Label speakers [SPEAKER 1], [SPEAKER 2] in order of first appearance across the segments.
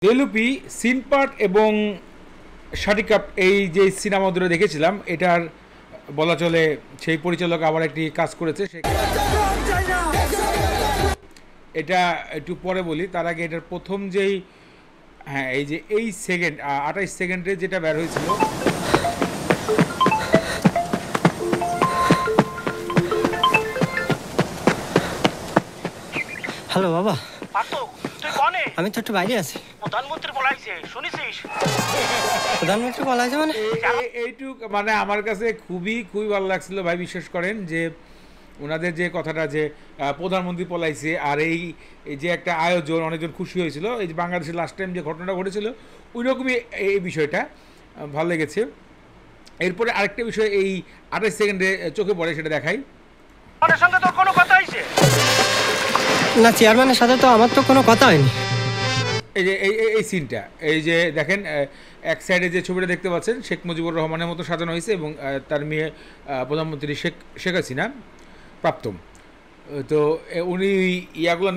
[SPEAKER 1] দেলুপি, সিনপাট এবং শাটিকাপ এই যে সিনেমা দুটো দেখেছিলাম, এটার বলা চলে সেই পরিচালক আবার একটি কাজ করেছে। এটা একটু পরে বলি, তার আগে এটার প্রথম যেই হ্যাঁ এই যে এই সেকেন্ড 28 সেকেন্ডে যেটা বের হয়েছিল,
[SPEAKER 2] হ্যালো বাবা।
[SPEAKER 3] তুই কনে?
[SPEAKER 2] আমি তো একটু বাইরে আছি।
[SPEAKER 3] প্রধানমন্ত্রী বলাইছে, শুনেছিস?
[SPEAKER 2] প্রধানমন্ত্রী বলাইছে মানে?
[SPEAKER 1] এইটুক মানে আমার কাছে খুবই খুবই ভালো লাগছিল ভাই। বিশ্বাস করেন যে ওনাদের যে কথাটা যে প্রধানমন্ত্রী পলাইছে, আর এই যে একটা আয়োজন, অনেকজন খুশি হয়েছিল। এই যে বাংলাদেশের লাস্ট টাইম যে ঘটনাটা ঘটেছিল ওই রকমই এই বিষয়টা ভালো লেগেছে। এরপরে আরেকটা বিষয় এই 28 সেকেন্ডে চোখে পড়ে, সেটা দেখাই।
[SPEAKER 3] ওনার সঙ্গে তোর কোনো কথা হয়েছে?
[SPEAKER 2] না, চেয়ারম্যানের সাথে তো আমার তো কোনো কথা হয়নি।
[SPEAKER 1] এই যে এই সিনটা, এই যে দেখেন এক সাইডে যে ছবিটা দেখতে পাচ্ছেন, শেখ মুজিবুর রহমানের মতো সাজানো হয়েছে এবং তার মেয়ে প্রধানমন্ত্রী শেখ হাসিনা প্রাপ্তম। তো উনি ইয়াগুলো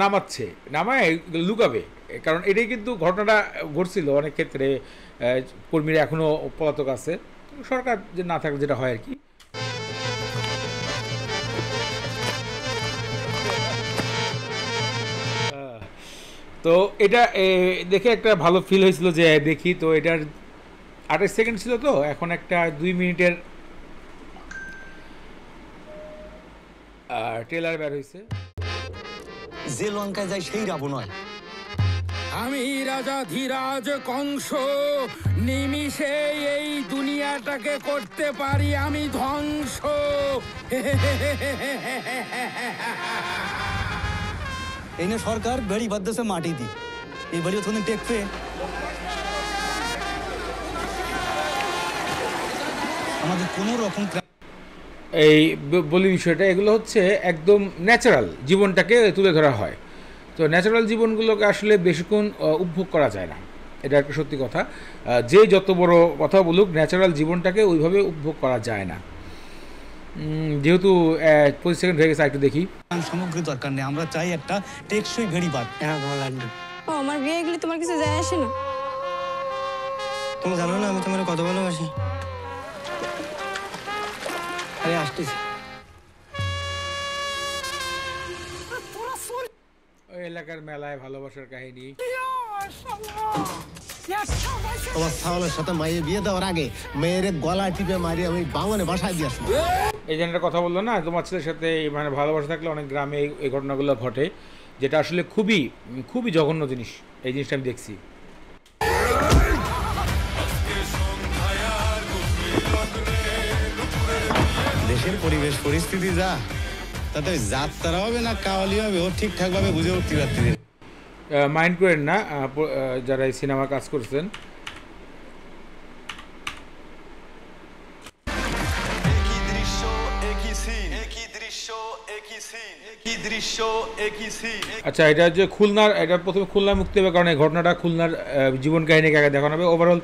[SPEAKER 1] নামায় লুকাবে, কারণ এটাই কিন্তু ঘটনাটা ঘটছিল। অনেক ক্ষেত্রে কর্মীরা এখনও পলাতক আছে, সরকার যে না থাকলে যেটা হয় আর কি। তো এটা দেখে একটা ভালো ফিল হয়েছিল যে দেখি। তো এটার 28 সেকেন্ড ছিল, তো এখন একটা 2 মিনিটের ট্রেলার বের হয়েছে।
[SPEAKER 4] যে লঙ্কায় যায় সেই রাবণ নয়।
[SPEAKER 5] আমি রাজা ধীরাজ কংস, নিমিষে এই দুনিয়াটাকে করতে পারি আমি ধ্বংস।
[SPEAKER 4] এই না সরকার বেড়ি বাদ্যছে মাটি দি, এই বাড়ি ওখানে টেকবে। আমাদের কোনো রকম
[SPEAKER 1] এই বলি বিষয়টা, এগুলো হচ্ছে একদম ন্যাচারাল জীবনটাকে তুলে ধরা হয়। তো ন্যাচারাল জীবনগুলোকে আসলে বেশিক্ষণ উপভোগ করা যায় না, এটা একটা সত্যি কথা। যে যত বড় কথা বলুক, ন্যাচারাল জীবনটাকে ওইভাবে উপভোগ করা যায় না। যেহেতু 25 সেকেন্ড হয়ে গেছে, একটু দেখি।
[SPEAKER 4] সামগ্রী দরকার নেই, আমরা চাই একটা টেকসই ভেড়ি বাদ।
[SPEAKER 2] হ্যাঁ ভালো লাগলো।
[SPEAKER 6] ও আমার বিয়ে গেলে তোমার কিছু যায় আসে না?
[SPEAKER 2] তুমি জানো না আমি তোমার কত ভালোবাসি। আরে আসতেছি।
[SPEAKER 1] ওই এলাকার মেলায় ভালোবাসার কাহিনী।
[SPEAKER 4] তোমার ছাওয়ালের সাথে মায়ের বিয়ে দেওয়ার আগে মেয়ের গলা টিপে মারি আমি বাঙনে বাসায় দিয়ে আসবো।
[SPEAKER 1] এই জন্য কথা বললো না, তোমার ছেলের সাথে মানে ভালোবাসা থাকলে অনেক গ্রামে এই ঘটনাগুলো ঘটে, যেটা আসলে খুবই খুবই জঘন্য জিনিস। এই জিনিসটা আমি দেখছি।
[SPEAKER 4] দেশের পরিবেশ পরিস্থিতি যা, তাতে যাত্রা হবে না কাওয়ালি হবে ও ঠিকঠাক ভাবে বুঝে উঠতে পারছি।
[SPEAKER 1] মাইন্ড করেন না যারা এই সিনেমা কাজ করছেন। আচ্ছা, এটা যে খুলনার, এটা প্রথমে খুলনায় মুক্তি হবে, কারণ এই ঘটনাটা খুলনার জীবন কাহিনীকে আগে দেখানো হবে। ওভারঅল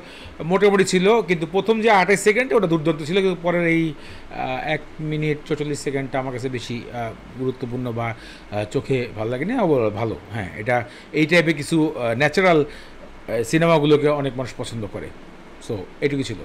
[SPEAKER 1] মোটামুটি ছিল, কিন্তু প্রথম যে 28 সেকেন্ড ওটা দুর্দান্ত ছিল, কিন্তু পরের এই 1 মিনিট 44 সেকেন্ডটা আমার কাছে বেশি গুরুত্বপূর্ণ বা চোখে ভালো লাগেনি। ওভারঅল ভালো, হ্যাঁ। এটা এই টাইপের কিছু ন্যাচারাল সিনেমাগুলোকে অনেক মানুষ পছন্দ করে। সো এটুকু ছিল।